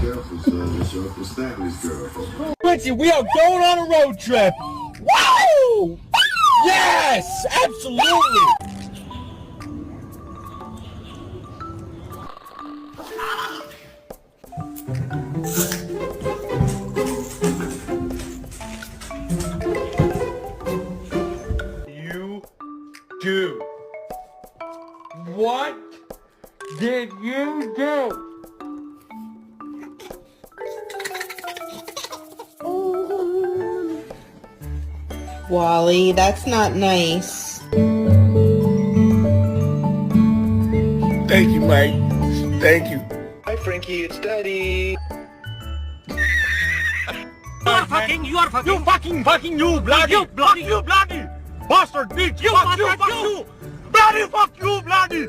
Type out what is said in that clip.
careful, son. It's your Uncle Stanley's girl. Quincy, we are going on a road trip. Woo! Yes, absolutely. You do. What did you do? Wally, that's not nice. Thank you, Mike. Thank you. Hi, Frankie, it's Daddy. You fucking, you bloody bastard bitch! You, fuck you, bloody fuck you, bloody!